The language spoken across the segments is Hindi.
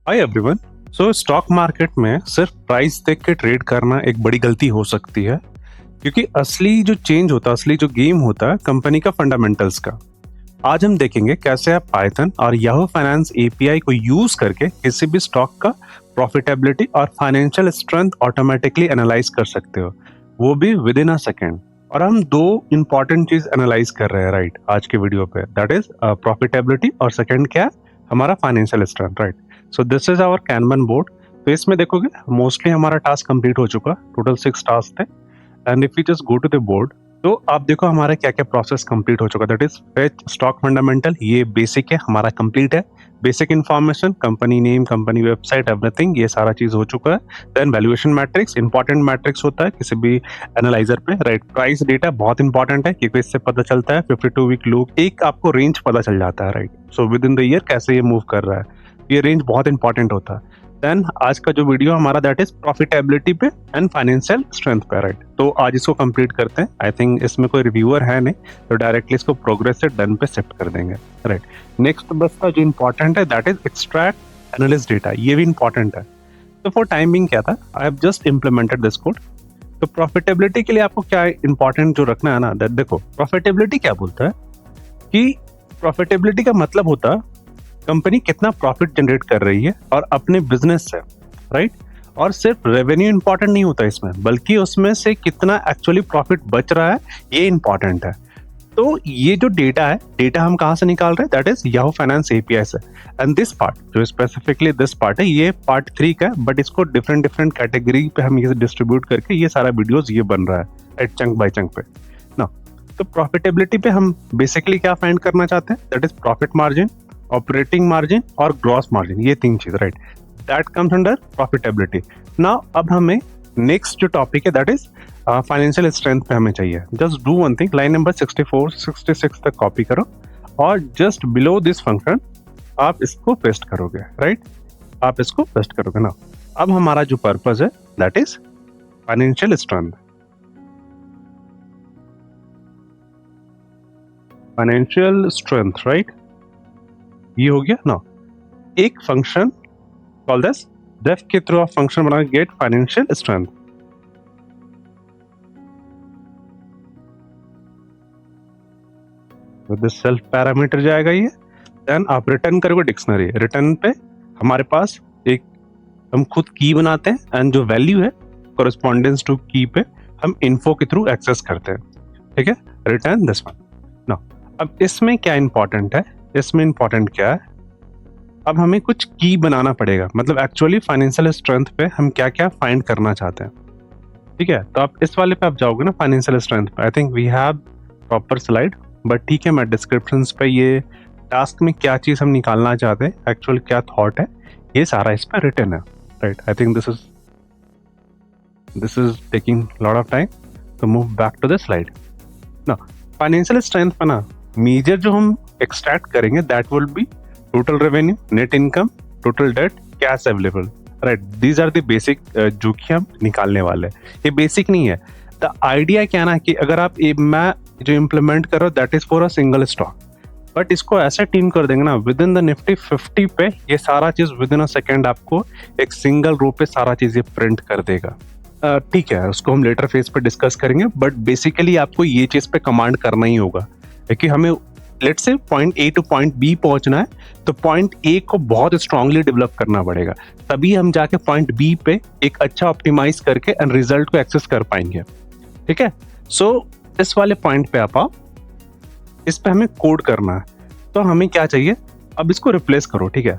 Hi everyone. सो स्टॉक मार्केट में सिर्फ प्राइस देख के ट्रेड करना एक बड़ी गलती हो सकती है, क्योंकि असली जो चेंज होता है, असली जो गेम होता है कंपनी का फंडामेंटल्स का। आज हम देखेंगे कैसे आप पाइथन और याहू फाइनेंस एपीआई को यूज करके किसी भी स्टॉक का प्रॉफिटेबिलिटी और फाइनेंशियल स्ट्रेंथ ऑटोमेटिकली एनालाइज कर सकते हो, वो भी विद इन अ सेकेंड। और हम दो इंपॉर्टेंट चीज एनालाइज कर रहे हैं राइट आज के वीडियो पे, दैट इज प्रॉफिटेबिलिटी और सेकेंड क्या है, हमारा financial strength right. So this is our kanban board. तो इसमें देखोगे मोस्टली हमारा टास्क कंप्लीट हो चुका, टोटल 6 टास्क थे। And if you just go to the board तो आप देखो हमारा क्या क्या प्रोसेस कंप्लीट हो चुका, that is fetch stock fundamental, ये बेसिक है हमारा कंप्लीट है। Basic information, company name, company website, everything, ये सारा चीज हो चुका है। Then valuation metrics, important metrics होता है किसी भी एनालाइजर पे राइट। प्राइस डेटा बहुत इंपॉर्टेंट है क्योंकि इससे पता चलता है 52 वीक लो, एक आपको रेंज पता चल जाता है right. So with in the year कैसे ये मूव कर रहा है, ये रेंज बहुत इंपॉर्टेंट होता है। देन आज का जो वीडियो हमारा दैट इज प्रॉफिटेबिलिटी पे एंड फाइनेंशियल स्ट्रेंथ पे राइट। तो आज इसको कंप्लीट करते हैं। आई थिंक इसमें कोई रिव्यूअर है नहीं, तो डायरेक्टली इसको प्रोग्रेस से डन पे शिफ्ट कर देंगे राइट। नेक्स्ट बस का जो इंपॉर्टेंट है that is extract analyst data, ये भी इंपॉर्टेंट है। तो फॉर टाइमिंग क्या था, I have just implemented this code. तो प्रॉफिटेबिलिटी के लिए आपको क्या इंपॉर्टेंट जो रखना है ना, दैट देखो प्रॉफिटेबिलिटी क्या बोलता है कि प्रॉफिटेबिलिटी का मतलब होता है कंपनी कितना प्रॉफिट जनरेट कर रही है और अपने बिजनेस से राइट। और सिर्फ रेवेन्यू इंपॉर्टेंट नहीं होता इसमें, बल्कि उसमें से कितना एक्चुअली प्रॉफिट बच रहा है ये इंपॉर्टेंट है। तो ये जो डेटा है, डेटा हम कहाँ से निकाल रहे हैं, that is Yahoo finance API से। एंड दिस पार्ट जो स्पेसिफिकली दिस पार्ट है, ये पार्ट 3 का है, बट इसको डिफरेंट डिफरेंट कैटेगरी पे हम ये डिस्ट्रीब्यूट करके ये सारा वीडियोस ये बन रहा है एट चंक बाय चंक पे ना। तो प्रॉफिटेबिलिटी पे हम बेसिकली क्या फाइंड करना चाहते हैं, that is profit margin, operating margin और ग्रॉस मार्जिन, ये 3 चीज right, that comes under profitability. Now अब हमें नेक्स्ट जो टॉपिक है दैट इज फाइनेंशियल स्ट्रेंथ पे हमें चाहिए। Just do one thing, line number 64 66 तक कॉपी करो और जस्ट बिलो दिस फंक्शन आप इसको पेस्ट करोगे राइट, आप इसको पेस्ट करोगे ना। अब हमारा जो पर्पस है that is financial strength, financial strength right, ये हो गया ना। एक फंक्शन कॉल दिस डेफ के थ्रू आप फंक्शन बना get financial strength. This self parameter जाएगा ये। देन आप रिटर्न करोगे डिक्शनरी, रिटर्न पे हमारे पास एक हम खुद की बनाते हैं एंड जो वैल्यू है कोरिस्पोंडेंस टू की पे हम इन्फो के थ्रू एक्सेस करते हैं, ठीक है। रिटर्न दिस वन ना। अब इसमें क्या इंपॉर्टेंट है, इसमें इंपॉर्टेंट क्या है, अब हमें कुछ की बनाना पड़ेगा, मतलब एक्चुअली फाइनेंशियल स्ट्रेंथ पे हम क्या क्या फाइंड करना चाहते हैं, ठीक है। तो आप इस वाले पे आप जाओगे ना फाइनेंशियल स्ट्रेंथ पे, I think we have proper slide, but ठीक है मैं डिस्क्रिप्शन पे ये टास्क में क्या चीज हम निकालना चाहते हैं, एक्चुअल क्या थॉट है, ये सारा इस पर रिटर्न है right. I think this is taking lot of time, तो move back to the slide ना। फाइनेंशियल स्ट्रेंथ पे ना मेजर जो हम एक्सट्रैक्ट करेंगे that will be total revenue, net income, total debt, cash available right. These are the basic जो कि हम निकालने वाले हैं। ये बेसिक नहीं है, द आइडिया क्या ना कि अगर आप मैं जो इम्प्लीमेंट कर रहा हूँ that is for a single stock, but इसको ऐसे टीम कर देंगे ना विद इन द निफ्टी 50 पे, ये सारा चीज विद इन अ सेकेंड आपको एक सिंगल रो पे सारा चीज ये प्रिंट कर देगा, ठीक है। उसको हम लेटर फेज पे डिस्कस करेंगे, बट बेसिकली आपको ये चीज पे कमांड करना ही होगा, क्योंकि हमें let's say point A to point B पहुंचना है, तो पॉइंट ए को बहुत स्ट्रांगली डेवलप करना पड़ेगा, तभी हम जाके पॉइंट बी पे एक अच्छा ऑप्टिमाइज करके एंड रिजल्ट को एक्सेस कर पाएंगे, ठीक है। सो इस वाले पॉइंट पे आप आओ, इस पे हमें कोड करना है। तो हमें क्या चाहिए, अब इसको रिप्लेस करो, ठीक है।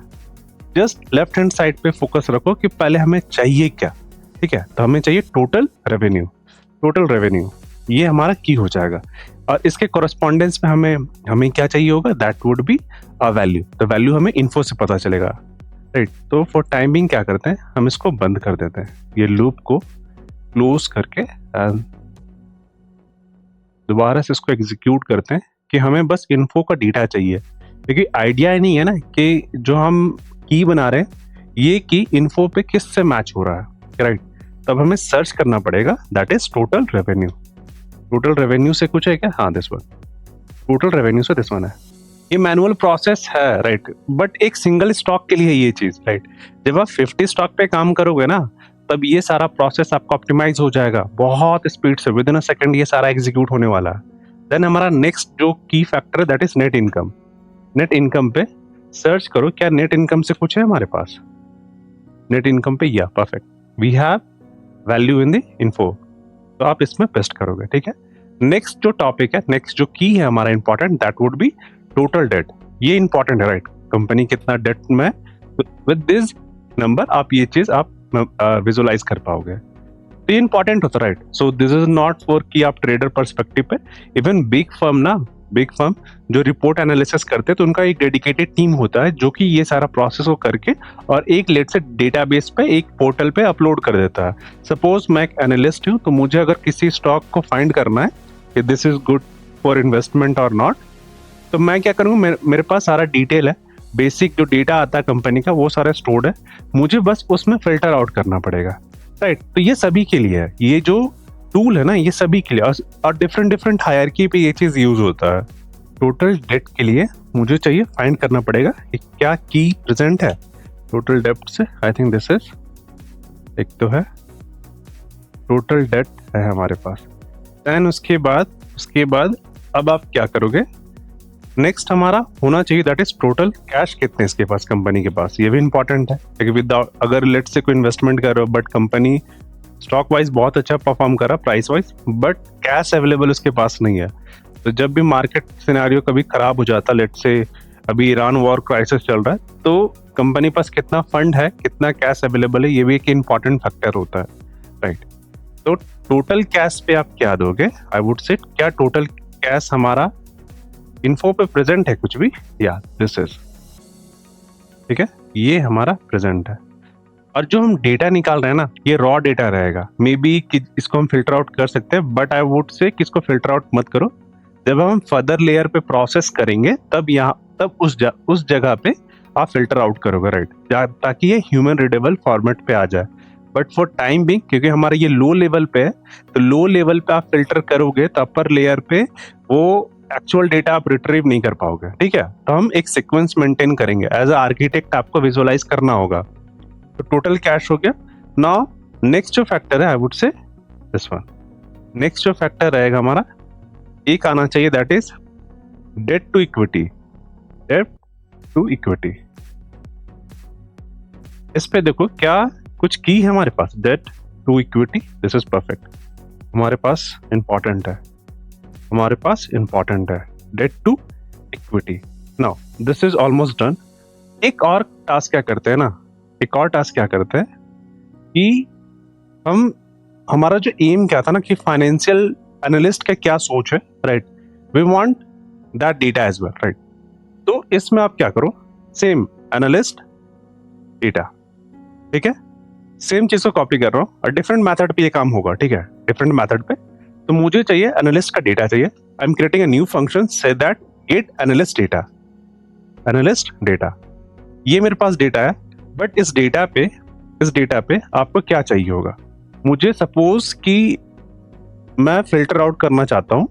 जस्ट लेफ्ट हैंड साइड पे फोकस रखो कि पहले हमें चाहिए क्या, ठीक है। तो हमें चाहिए टोटल रेवेन्यू, टोटल रेवेन्यू ये हमारा की हो जाएगा, और इसके कोरस्पॉन्डेंस में हमें क्या चाहिए होगा, that would be a value. तो वैल्यू हमें इन्फो से पता चलेगा राइट। तो फॉर टाइमिंग क्या करते हैं, हम इसको बंद कर देते हैं, ये लूप को क्लोज करके एंड दोबारा से इसको एग्जीक्यूट करते हैं कि हमें बस इन्फो का डेटा चाहिए, क्योंकि आइडिया ही नहीं है ना कि जो हम की बना रहे हैं ये की इन्फो पे किस से मैच हो रहा है राइट। तब हमें सर्च करना पड़ेगा, that is total revenue. Total revenue से कुछ है क्या, हाँ दिस वन, टोटल रेवेन्यू से दिस वन है ये मैनुअल प्रोसेस है, राइट, बट एक सिंगल स्टॉक के लिए ये चीज, राइट। जब आप 50 स्टॉक पे काम करोगे ना, तब ये सारा प्रोसेस आपका ऑप्टिमाइज हो जाएगा बहुत स्पीड से, विद इन अ सेकंड ये सारा एग्जीक्यूट होने वाला है। देन हमारा नेक्स्ट जो की फैक्टर है that is net income. Net income पे सर्च करो, क्या नेट इनकम से कुछ है हमारे पास? नेट इनकम पे, या perfect, we have value in the info, तो आप इसमें पेस्ट करोगे, ठीक है। नेक्स्ट जो टॉपिक है, नेक्स्ट जो की है हमारा important, that would be total date. ये इंपॉर्टेंट है, राइट, कंपनी कितना डेट में, विद दिस नंबर आप ये चीज आप विजुअलाइज कर पाओगे, तो ये इंपॉर्टेंट होता है, right. So this is not for कि आप ट्रेडर पर्सपेक्टिव पे, इवन बिग फर्म ना, बिग फर्म जो रिपोर्ट एनालिसिस करते हैं, तो उनका एक डेडिकेटेड टीम होता है जो कि ये सारा प्रोसेस को करके और एक लेट से डेटाबेस पे, एक पोर्टल पे अपलोड कर देता है। सपोज मैं एक एनालिस्ट हूँ, तो मुझे अगर किसी स्टॉक को फाइंड करना है कि this is good for investment और नॉट, तो मैं क्या करूँगा, मेरे पास सारा डिटेल है, बेसिक जो डेटा आता है कंपनी का वो सारा स्टोर्ड है, मुझे बस उसमें फिल्टर आउट करना पड़ेगा, राइट। तो ये सभी के लिए है, ये जो टूल है ना, ये सभी के लिए, और डिफरेंट डिफरेंट हायरार्की पे ये चीज यूज होता है। टोटल डेट के लिए मुझे चाहिए फाइंड करना पड़ेगा कि क्या की प्रेजेंट है टोटल डेट से। आई थिंक दिस इज, एक तो है टोटल डेट है हमारे पास। देन उसके बाद अब आप क्या करोगे, नेक्स्ट हमारा होना चाहिए दैट इज टोटल कैश कितने इसके पास, कंपनी के पास, ये भी इंपॉर्टेंट है, क्योंकि विदाउट, अगर लेट से कोई इन्वेस्टमेंट कर रहे हो बट कंपनी स्टॉक वाइज बहुत अच्छा परफॉर्म कर रहा price wise, but cash available उसके पास नहीं है, तो जब भी मार्केट सिनेरियो कभी खराब हो जाता, लेट से अभी ईरान वॉर क्राइसिस चल रहा है, तो कंपनी पास कितना फंड है, कितना कैश अवेलेबल है, ये भी एक इंपॉर्टेंट फैक्टर होता है, राइट। तो टोटल कैश पे आप क्या दोगे, आई वुड से क्या टोटल कैश हमारा इन्फो पे प्रेजेंट है कुछ भी, या दिस इज, ठीक है, ये हमारा प्रेजेंट है। और जो हम डेटा निकाल रहे हैं ना, ये रॉ डेटा रहेगा, मे बी इसको हम फिल्टर आउट कर सकते हैं, बट आई वुड से कि इसको फिल्टर आउट मत करो, जब हम फर्दर लेयर पे प्रोसेस करेंगे तब उस जगह पे आप फिल्टर आउट करोगे, राइट, ताकि ये ह्यूमन रीडेबल फॉर्मेट पे आ जाए। बट फॉर टाइम बिंग, क्योंकि हमारा ये लो लेवल पे है, तो लो लेवल पे आप फिल्टर करोगे तो अपर लेयर पे वो एक्चुअल डेटा आप रिट्रीव नहीं कर पाओगे, ठीक है। तो हम एक सीक्वेंस मेंटेन करेंगे, एज अ आर्किटेक्ट आपको विजुअलाइज करना होगा। तो टोटल कैश हो गया। नाउ नेक्स्ट जो फैक्टर है, I would say this one, next जो फैक्टर रहेगा हमारा, एक आना चाहिए, that is debt to equity. Debt to equity, इस पे देखो क्या कुछ की है हमारे पास, debt to equity, this is perfect, हमारे पास इंपॉर्टेंट है, हमारे पास इंपॉर्टेंट है debt to equity. Now this is almost done. एक और टास्क क्या करते हैं ना, एक और टास्क क्या करते हैं कि हमारा जो एम क्या था ना, कि फाइनेंशियल एनालिस्ट का क्या सोच है, right, we want that data as well, right. तो इसमें आप क्या करो, सेम एनालिस्ट डेटा, ठीक है, सेम चीज को कॉपी कर रहा हूँ और डिफरेंट मेथड पे ये काम होगा, ठीक है, डिफरेंट मेथड पे। तो मुझे चाहिए एनालिस्ट का डेटा चाहिए, I am creating a new function, say that get analyst data, analyst data, ये मेरे पास डेटा है। बट इस डेटा पे आपको क्या चाहिए होगा, मुझे सपोज कि मैं फिल्टर आउट करना चाहता हूं,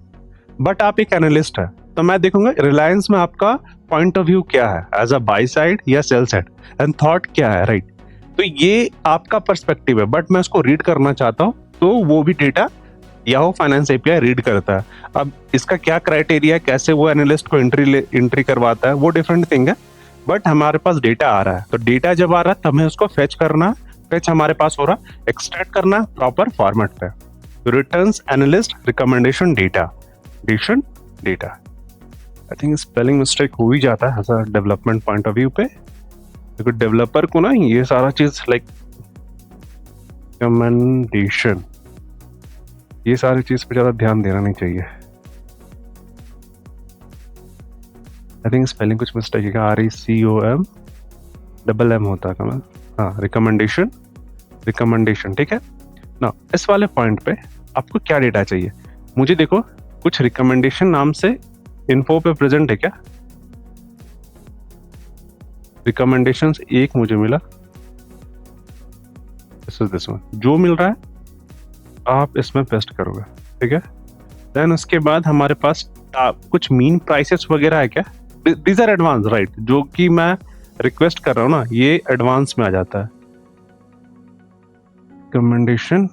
बट आप एक एनालिस्ट है, तो मैं देखूंगा रिलायंस में आपका पॉइंट ऑफ व्यू क्या है, एज अ बाय साइड या सेल साइड, एंड थॉट क्या है, राइट। तो ये आपका पर्सपेक्टिव है, बट मैं उसको रीड करना चाहता हूं, तो वो भी data Yahoo finance API read करता है। अब इसका क्या क्राइटेरिया, कैसे वो एनालिस्ट को एंट्री करवाता है, वो डिफरेंट थिंग है, बट हमारे पास डेटा आ रहा है। तो डेटा जब आ रहा है, तब हमें उसको फेच हमारे पास हो रहा, एक्सट्रैक्ट करना प्रॉपर फॉर्मेट पे। Returns analyst recommendation data, data. I think spelling mistake हो ही जाता है as a development point of view पे, क्योंकि डेवलपर को ना ये सारा चीज लाइक रिकमेंडेशन, ये सारी चीज पे ज्यादा ध्यान देना नहीं चाहिए। आई थिंक स्पेलिंग कुछ मिस्टेक है, RECOM होता है कमल, हाँ, रिकमेंडेशन, ठीक है ना। इस वाले पॉइंट पे आपको क्या डेटा चाहिए, मुझे देखो कुछ रिकमेंडेशन नाम से इन्फो पे प्रेजेंट है क्या, रिकमेंडेशंस एक मुझे मिला, दिस वन जो मिल रहा है आप इसमें पेस्ट करोगे, ठीक है। देन उसके बाद हमारे पास कुछ मीन प्राइसेस वगैरह है क्या, दीज आर एडवांस, राइट, जो कि मैं रिक्वेस्ट कर रहा हूँ ना, ये एडवांस में आ जाता है। रिकमेंडेशन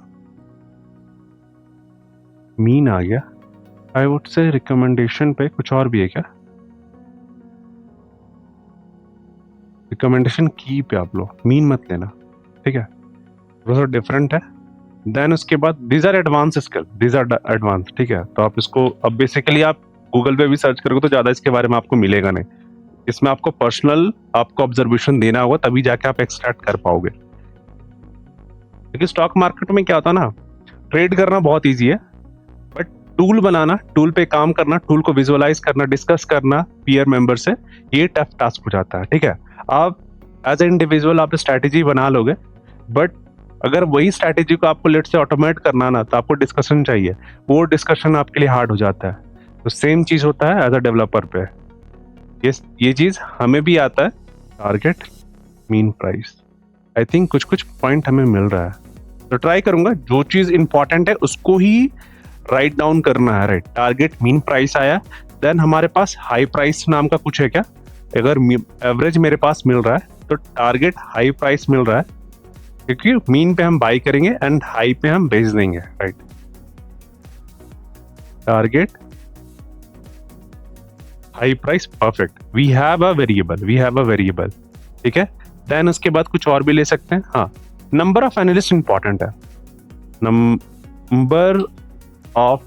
मीन आ गया। आई वुड से रिकमेंडेशन पे कुछ और भी है क्या? रिकमेंडेशन की पे आप लो, मीन मत लेना, ठीक है, थोड़ा सा डिफरेंट है। देन उसके बाद these are advance skill, these are advance, ठीक है। तो आप इसको अब बेसिकली आप गूगल पे भी सर्च करोगे तो ज्यादा इसके बारे में आपको मिलेगा नहीं। इसमें आपको पर्सनल आपको ऑब्जर्वेशन देना होगा, तभी जाके आप एक्सट्रैक्ट कर पाओगे। क्योंकि स्टॉक मार्केट में क्या होता है ना, ट्रेड करना बहुत ईजी है, बट टूल बनाना, टूल पे काम करना, टूल को विजुअलाइज करना, डिस्कस करना पीयर मेंबर से, ये टफ टास्क हो जाता है, ठीक है। आप एज ए इंडिविजुअल आप स्ट्रैटेजी बना लोगे, बट अगर वही स्ट्रैटेजी को आपको लेट से ऑटोमेट करना ना, तो आपको डिस्कशन चाहिए, वो डिस्कशन आपके लिए हार्ड हो जाता है। तो सेम चीज होता है एज अ डेवलपर पे। ये चीज हमें भी आता है, target mean price. I think कुछ कुछ पॉइंट हमें मिल रहा है, तो ट्राई करूंगा जो चीज इंपॉर्टेंट है उसको ही राइट डाउन करना है, राइट। टारगेट मीन प्राइस आया, देन हमारे पास हाई प्राइस नाम का कुछ है क्या? अगर एवरेज मेरे पास मिल रहा है तो टारगेट हाई प्राइस मिल रहा है, क्योंकि मीन पे हम बाई करेंगे एंड हाई पे हम बेच देंगे, right. Target high price, perfect, we have a variable, ठीक है। देन उसके बाद कुछ और भी ले सकते हैं। हाँ, नंबर ऑफ एनालिस्ट इंपॉर्टेंट है, नंबर ऑफ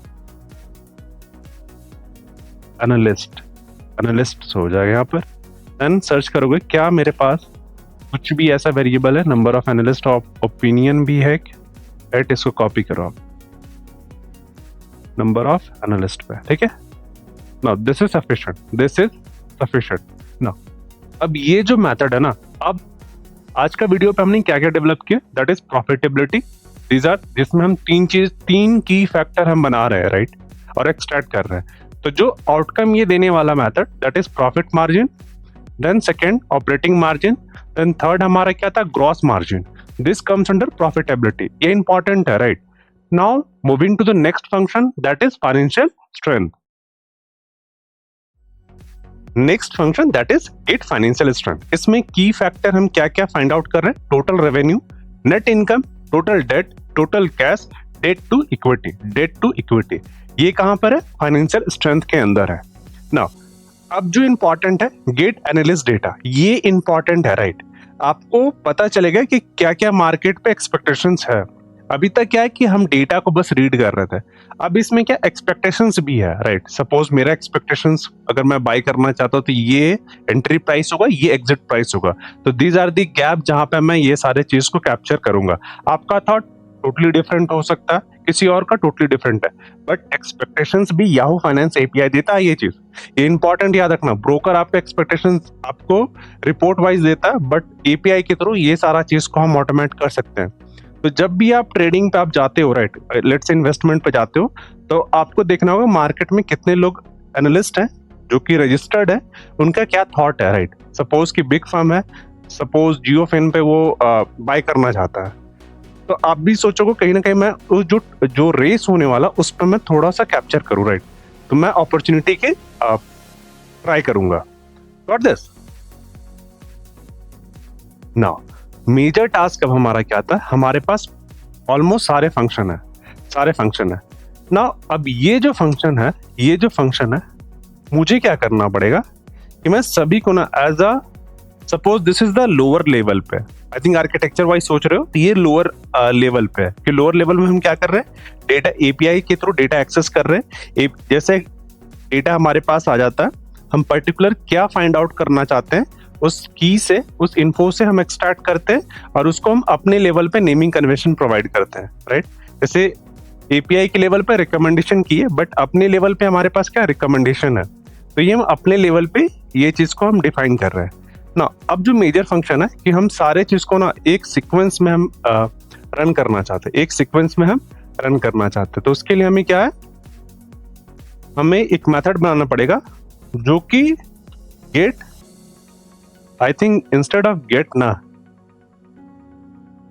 एनालिस्ट हो जाएगा यहाँ पर। देन सर्च करोगे क्या मेरे पास कुछ भी ऐसा वेरिएबल है, number of analyst of opinion भी है, राइट। इसको कॉपी करो आप, नंबर ऑफ एनालिस्ट पे, ठीक है। Now this is sufficient. Now अब ये जो मेथड है ना, अब आज का वीडियो पे हमने क्या क्या डेवलप किया, that is profitability. These are, जिसमें हम तीन की फैक्टर हम बना रहे हैं, राइट, और एक्सट्रैक्ट कर रहे हैं। तो जो आउटकम ये देने वाला method, that is profit margin, then second operating margin, then third हमारा क्या था, gross margin. This comes under profitability, ये इंपॉर्टेंट है, right. Now moving to the next function, that is financial strength. Next function that is get financial strength. इसमें की फैक्टर हम क्या क्या फाइंड आउट कर रहे हैं, total revenue, net income, total debt, total cash, debt to equity. ये कहां पर है, फाइनेंशियल स्ट्रेंथ के अंदर है। नाउ अब जो इंपॉर्टेंट है, गेट एनालिस्ट डेटा, ये इंपॉर्टेंट है, राइट। आपको पता चलेगा कि क्या क्या मार्केट पे एक्सपेक्टेशंस है। अभी तक क्या है कि हम डेटा को बस रीड कर रहे थे, अब इसमें क्या एक्सपेक्टेशंस भी है, राइट। सपोज मेरा एक्सपेक्टेशंस, अगर मैं बाय करना चाहता हूँ तो ये एंट्री प्राइस होगा, ये एग्जिट प्राइस होगा। तो दीज आर दी गैप जहां पे मैं ये सारे चीज को कैप्चर करूंगा। आपका थॉट टोटली डिफरेंट हो सकता है, किसी और का टोटली डिफरेंट है, बट एक्सपेक्टेशंस भी याहू फाइनेंस एपीआई देता है। ये चीज, ये इंपॉर्टेंट याद रखना, ब्रोकर आपके एक्सपेक्टेशंस आपको रिपोर्ट वाइज देता है, बट एपीआई के थ्रू ये सारा चीज को हम ऑटोमेट कर सकते हैं। तो जब भी आप ट्रेडिंग पे आप जाते हो, राइट, लेट्स इन्वेस्टमेंट पे जाते हो, तो आपको देखना होगा मार्केट में कितने लोग एनालिस्ट हैं जो कि रजिस्टर्ड है, उनका क्या थॉट है, राइट। सपोज कि बिग फर्म है, सपोज जियो फिन पे वो बाय करना चाहता है, तो आप भी सोचोगे कहीं ना कहीं मैं उस जो रेस होने वाला उस पर मैं थोड़ा सा कैप्चर करूं, राइट। तो मैं अपॉर्चुनिटी के ट्राई करूंगा, got this. Now major task अब हमारा क्या था, हमारे पास ऑलमोस्ट सारे फंक्शन है ना। अब ये जो फंक्शन है, मुझे क्या करना पड़ेगा कि मैं सभी को ना as a, suppose this is the lower level पे, आई थिंक आर्किटेक्चर वाइज सोच रहे हो, तो ये लोअर लेवल पे है कि लोअर लेवल में हम क्या कर रहे हैं, डेटा एपीआई के थ्रू डेटा एक्सेस कर रहे हैं। जैसे डेटा हमारे पास आ जाता है, हम पर्टिकुलर क्या फाइंड आउट करना चाहते हैं, उस की से, उस इन्फो से हम एक्सट्रैक्ट करते हैं और उसको हम अपने लेवल पे नेमिंग कन्वेंशन प्रोवाइड करते हैं, राइट। जैसे एपीआई के लेवल पे रिकमेंडेशन की है, बट अपने लेवल पे हमारे पास क्या रिकमेंडेशन है, तो ये हम अपने लेवल पे ये चीज को हम डिफाइन कर रहे हैं ना। अब जो मेजर फंक्शन है कि हम सारे चीज को ना एक सीक्वेंस में हम रन करना चाहते हैं, तो उसके लिए हमें क्या है, हमें एक मेथड बनाना पड़ेगा जो कि get, I think instead of get ना,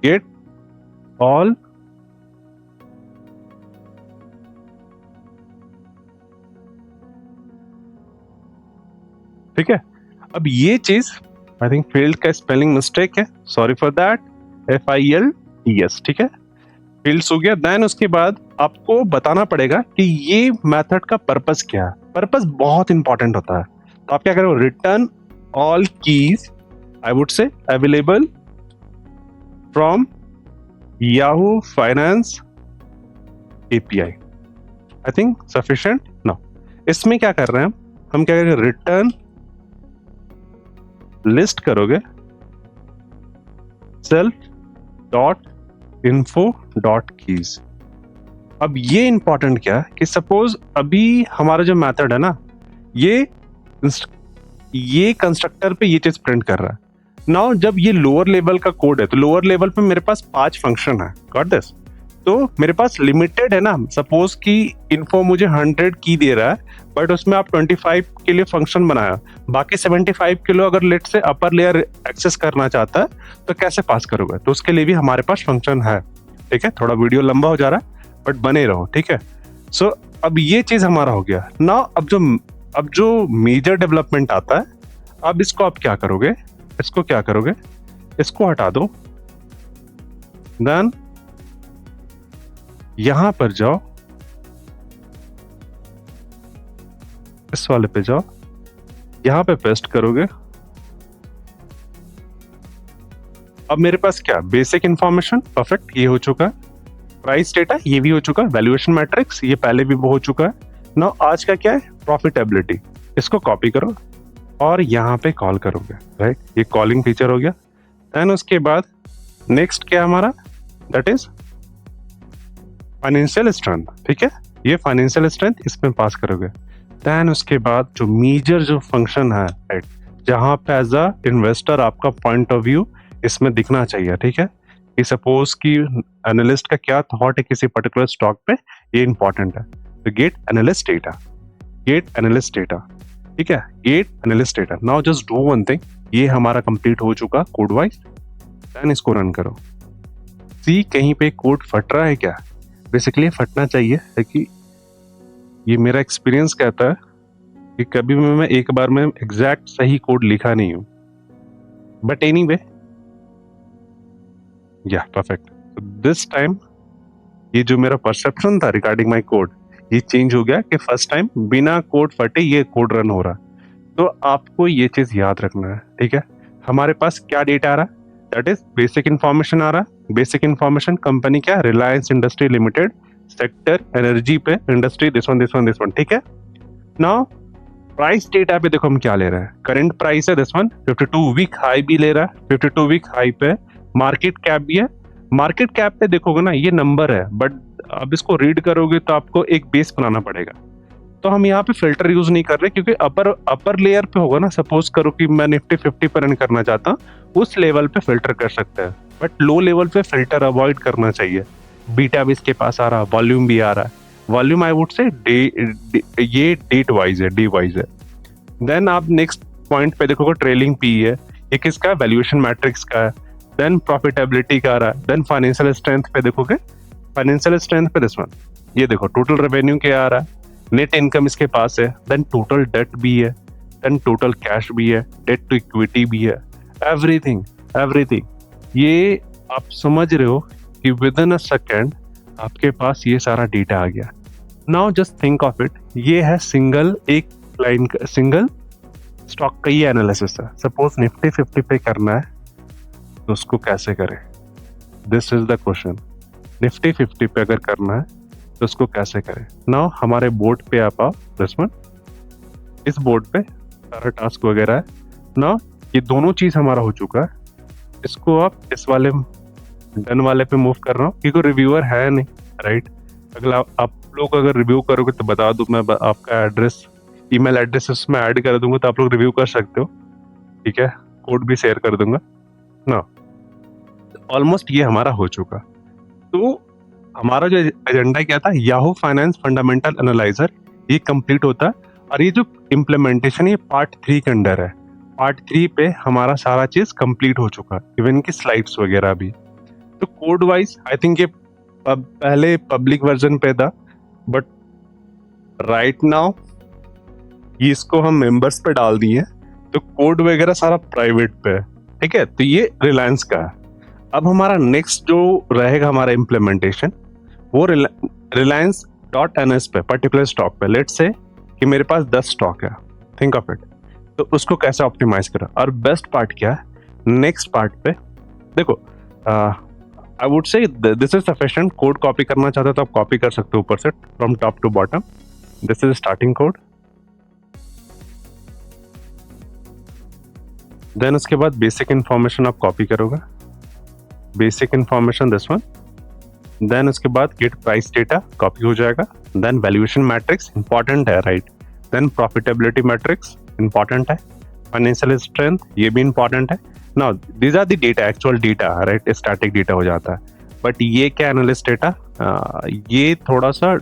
गेट ऑल ठीक है। अब ये चीज आई थिंक फील्ड का स्पेलिंग मिस्टेक है, सॉरी फॉर दैट, FILDS, ठीक है। फील्ड्स हो गया। देन उसके बाद आपको बताना पड़ेगा कि ये मेथड का पर्पस क्या है। पर्पस बहुत इंपॉर्टेंट होता है। तो आप क्या करो, return all keys I would से available from Yahoo finance API। I think sufficient now. इसमें क्या कर रहे हैं हम क्या करेंगे, रिटर्न लिस्ट करोगे self dot info dot keys. अब ये इंपॉर्टेंट क्या है कि सपोज अभी हमारा जो मेथड है ना, ये कंस्ट्रक्टर पे ये चीज प्रिंट कर रहा है। नाउ जब ये लोअर लेवल का कोड है तो लोअर लेवल पे मेरे पास 5 फंक्शन है, गॉट दिस। तो मेरे पास लिमिटेड है ना, सपोज कि इन्फो मुझे 100 की दे रहा है, बट उसमें आप 25 के लिए फंक्शन बनाया, बाकी 75 किलो अगर लेट से अपर लेयर एक्सेस करना चाहता है तो कैसे पास करोगे? तो उसके लिए भी हमारे पास फंक्शन है, ठीक है। थोड़ा वीडियो लंबा हो जा रहा है बट बने रहो, ठीक है। सो अब ये चीज हमारा हो गया ना। अब जो मेजर डेवलपमेंट आता है, अब इसको आप क्या करोगे, इसको क्या करोगे, इसको हटा दो। देन यहां पर जाओ, इस वाले पे जाओ, यहां पे पेस्ट करोगे। अब मेरे पास क्या, बेसिक इंफॉर्मेशन, परफेक्ट, ये हो चुका है। प्राइस डेटा ये भी हो चुका है। वैल्यूएशन मैट्रिक्स ये पहले भी हो चुका है ना। आज का क्या है, प्रॉफिटेबिलिटी। इसको कॉपी करो और यहाँ पे कॉल करोगे, राइट। ये कॉलिंग फीचर हो गया। देन उसके बाद नेक्स्ट क्या हमारा, दैट इज फाइनेंशियल स्ट्रेंथ, ठीक है। ये फाइनेंशियल स्ट्रेंथ इसमें पास करोगे। देन उसके बाद जो मेजर जो फंक्शन है, राइट, जहाँ पे एज अ इन्वेस्टर आपका पॉइंट ऑफ व्यू इसमें दिखना चाहिए, ठीक है। कि सपोज कि एनालिस्ट का क्या थॉट है किसी पर्टिकुलर स्टॉक पे, ये इंपॉर्टेंट है। तो get analyst data, get analyst data, ठीक है, get analyst data. Now just do one thing, ये हमारा कंप्लीट हो चुका कोड वाइज। देन इसको रन करो, सी कहीं पे कोड फट रहा है क्या। बेसिकली फटना चाहिए, है कि ये मेरा एक्सपीरियंस कहता है कि कभी भी मैं एक बार में एग्जैक्ट सही कोड लिखा नहीं हूं, बट एनीवे या परफेक्ट। दिस टाइम ये जो मेरा परसेप्शन था रिगार्डिंग माय कोड, ये चेंज हो गया कि फर्स्ट टाइम बिना कोड फटे ये कोड रन हो रहा। तो आपको ये चीज याद रखना है, ठीक है। हमारे पास क्या डेटा आ रहा है, दैट इज बेसिक इंफॉर्मेशन आ रहा है। बेसिक इंफॉर्मेशन कंपनी क्या, Reliance industry limited, sector energy पे, इंडस्ट्री दिस वन, ठीक है। नाउ प्राइस डेटा पे देखो हम क्या ले रहे हैं, करंट प्राइस है दिस वन, 52 वीक हाई भी ले रहा है, 52 वीक हाई पे मार्केट कैप भी है। मार्केट कैप पे देखोगे ना ये नंबर है, बट अब इसको रीड करोगे तो आपको एक बेस बनाना पड़ेगा। तो हम यहाँ पे फिल्टर यूज नहीं कर रहे, क्योंकि अपर लेयर पे होगा ना, सपोज करो कि मैं निफ्टी 50 पर रन करना चाहता हूँ, उस लेवल पे फिल्टर कर सकते हैं, बट लो लेवल पे फिल्टर अवॉइड करना चाहिए। बीटा भी इसके पास आ रहा है, वॉल्यूम भी आ रहा है। वॉल्यूम आई वुड से ये डेट वाइज है, डे वाइज है। देन आप नेक्स्ट पॉइंट पे देखोगे ट्रेलिंग पी है, ये किसका, वैल्यूएशन मैट्रिक्स का है। देन प्रॉफिटेबिलिटी का आ रहा है। देन फाइनेंशियल स्ट्रेंथ पे देखोगे, फाइनेंशियल स्ट्रेंथ पे दिस वन, ये देखो टोटल रेवेन्यू क्या आ रहा है, नेट इनकम इसके पास है। देन टोटल डेट भी है, देन टोटल कैश भी है, डेट टू इक्विटी भी है, एवरीथिंग एवरीथिंग। ये आप समझ रहे हो कि विद इन अ सेकेंड आपके पास ये सारा डेटा आ गया। Now just think of it, ये है सिंगल एक लाइन का, सिंगल स्टॉक का ये एनालिसिस है। सपोज निफ्टी 50 पे करना है तो उसको कैसे करें, this is the question. Nifty 50 पे अगर करना है तो उसको कैसे करें। नाउ हमारे बोर्ड पे आप आओ, दिस वन, इस बोर्ड पे सारा टास्क वगैरह है। नाउ ये दोनों चीज हमारा हो चुका है, इसको आप इस वाले डन वाले पे मूव कर रहा हूँ, क्योंकि रिव्यूअर है नहीं, राइट। अगला आप लोग अगर रिव्यू करोगे तो बता दूं, मैं आपका एड्रेस, ईमेल एड्रेस उसमें ऐड कर दूंगा, तो आप लोग रिव्यू कर सकते हो, ठीक है। कोड भी शेयर कर दूंगा ना। ऑलमोस्ट ये हमारा हो चुका। तो हमारा जो एजेंडा क्या था, याहू फाइनेंस फंडामेंटल एनालाइजर, ये कंप्लीट होता है। और ये जो इम्प्लीमेंटेशन ये पार्ट 3 के अंडर है। पार्ट 3 पे हमारा सारा चीज कंप्लीट हो चुका, इवन की स्लाइड्स वगैरह भी। तो कोड वाइज आई थिंक ये पहले पब्लिक वर्जन पे था, बट राइट नाउ ये इसको हम मेंबर्स पे डाल दिए, तो कोड वगैरह सारा प्राइवेट पे है, ठीक है। तो ये रिलायंस का है। अब हमारा नेक्स्ट जो रहेगा हमारा इम्प्लीमेंटेशन, वो रिलायंस डॉट एनएस पे, पर्टिकुलर स्टॉक पे। लेट्स से कि मेरे पास 10 स्टॉक है, थिंक ऑफ इट। तो उसको कैसे ऑप्टिमाइज करें, और बेस्ट पार्ट क्या है, नेक्स्ट पार्ट पे देखो, आई would say this is sufficient. Code copy करना चाहते हो तो आप कॉपी कर सकते हो ऊपर से, from top to bottom. This is starting code. Then उसके बाद बेसिक इंफॉर्मेशन आप कॉपी करोगे, basic information this one. Then उसके बाद गेट प्राइस डेटा कॉपी हो जाएगा। देन वैल्यूएशन मैट्रिक्स इंपॉर्टेंट है, right. Then profitability metrics important है। फाइनेंशियल स्ट्रेंथ ये भी इंपॉर्टेंट है। Now these are the data, actual data, right. Static data हो जाता है, बट ये क्या एनालिस्ट डेटा, ये थोड़ा सा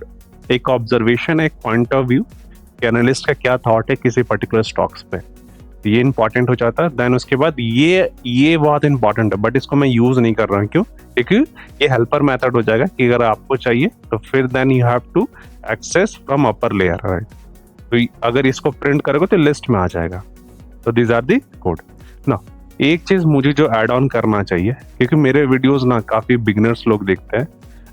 एक ऑब्जर्वेशन है, एक पॉइंट ऑफ व्यू कि एनालिस्ट का क्या थॉट है किसी पर्टिकुलर स्टॉक्स पे, ये इंपॉर्टेंट हो जाता है। देन उसके बाद ये बहुत इंपॉर्टेंट है, बट इसको मैं यूज नहीं कर रहा हूँ। क्यों? क्योंकि ये हेल्पर मेथड हो जाएगा कि अगर आपको चाहिए तो फिर then you have to access from upper layer, right. तो अगर इसको प्रिंट करोगे तो लिस्ट में आ जाएगा। तो दीज आर दी कोड। ना एक चीज मुझे जो ऐड ऑन करना चाहिए, क्योंकि मेरे वीडियोस ना काफी बिगनर्स लोग देखते हैं,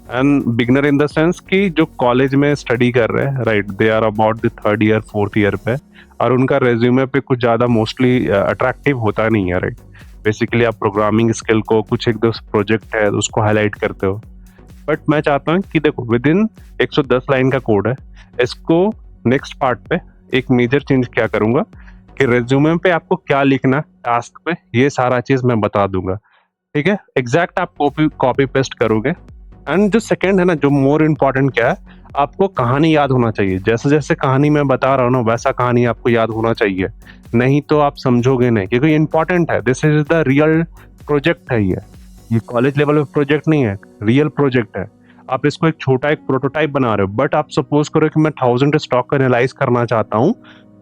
and beginner in the sense कि जो कॉलेज में स्टडी कर रहे हैं, right, they are about the 3rd year 4th year पे, और उनका रेज्यूमे पे कुछ ज्यादा मोस्टली अट्रैक्टिव होता नहीं है, राइट। बेसिकली आप प्रोग्रामिंग स्किल को, कुछ एक दो प्रोजेक्ट है उसको हाईलाइट करते हो, बट मैं चाहता हूँ कि देखो विद इन 110 लाइन का कोड है, इसको नेक्स्ट पार्ट पे एक मेजर चेंज क्या करूंगा कि रेज्यूमे पे आपको क्या लिखना, टास्क पे ये सारा चीज मैं बता दूंगा, ठीक है। एग्जैक्ट आप कॉपी पेस्ट करोगे। एंड जो सेकंड है ना, जो मोर इम्पोर्टेंट क्या है, आपको कहानी याद होना चाहिए। जैसे जैसे कहानी मैं बता रहा हूँ ना, वैसा कहानी आपको याद होना चाहिए, नहीं तो आप समझोगे नहीं, क्योंकि इंपॉर्टेंट है। This is the real project है, ये कॉलेज लेवल पे प्रोजेक्ट नहीं है, रियल प्रोजेक्ट है। आप इसको एक छोटा एक प्रोटोटाइप बना रहे हो, बट आप सपोज करो कि मैं 1000 स्टॉक को एनालाइज करना चाहता हूँ,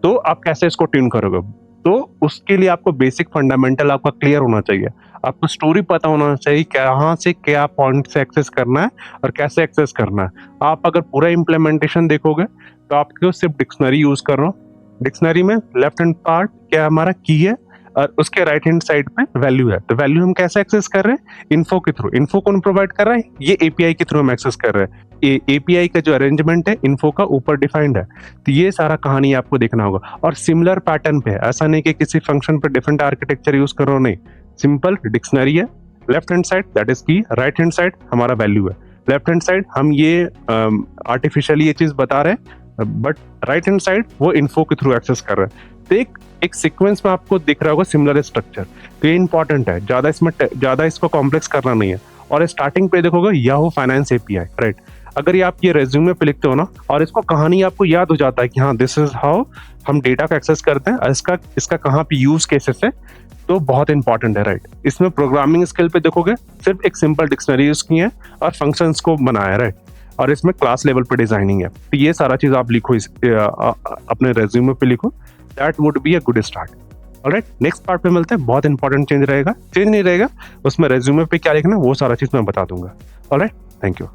तो आप कैसे इसको ट्यून करोगे? तो उसके लिए आपको बेसिक फंडामेंटल आपका क्लियर होना चाहिए, आपको स्टोरी पता होना चाहिए, कहाँ से क्या पॉइंट से एक्सेस करना है और कैसे एक्सेस करना है। आप अगर पूरा इम्प्लीमेंटेशन देखोगे तो आपको सिर्फ डिक्शनरी यूज कर रहा हूँ। डिक्शनरी में लेफ्ट हैंड पार्ट क्या हमारा की है, और उसके राइट हैंड साइड पे वैल्यू है। तो वैल्यू हम कैसे एक्सेस कर रहे हैं? इन्फो के थ्रू। इन्फो कौन प्रोवाइड कर रहा है? ये एपीआई के थ्रू हम एक्सेस कर रहे हैं। एपीआई का जो अरेंजमेंट है इन्फो का ऊपर डिफाइंड है। तो ये सारा कहानी आपको देखना होगा, और सिमिलर पैटर्न पे है। ऐसा नहीं कि किसी फंक्शन पे डिफरेंट आर्किटेक्चर यूज करो, नहीं, सिंपल डिक्शनरी है। Left hand side that is की, राइट हैंड साइड हमारा वैल्यू है। लेफ्ट हैंड साइड हम ये आर्टिफिशियली ये चीज बता रहे हैं, बट राइट हैंड साइड वो इन्फो के थ्रू एक्सेस कर रहे हैं। तो एक सीक्वेंस में आपको दिख रहा होगा सिमिलर स्ट्रक्चर। तो ये इंपॉर्टेंट है, ज्यादा इसको कॉम्प्लेक्स करना नहीं है। और स्टार्टिंग पे देखोगे याहू फाइनेंस एपीआई, राइट। अगर ये आप ये रेज्यूमे पे लिखते हो ना, और इसको कहानी आपको याद हो जाता है कि हाँ दिस इज हाउ हम डेटा को एक्सेस करते हैं, इसका कहाँ पे यूज केसेस है, तो बहुत इंपॉर्टेंट है, राइट। इसमें प्रोग्रामिंग स्किल पे देखोगे सिर्फ एक सिंपल डिक्शनरी यूज की है और फंक्शंस को बनाया, राइट। और इसमें क्लास लेवल पे डिजाइनिंग है। तो ये सारा चीज आप लिखो, अपने रेज्यूमे पे लिखो, that would be a good start. Alright, next part पे मिलते हैं। बहुत इंपॉर्टेंट चेंज नहीं रहेगा, उसमें रेज्यूमे पे क्या लिखना है वो सारा चीज मैं बता दूंगा। Alright, thank you.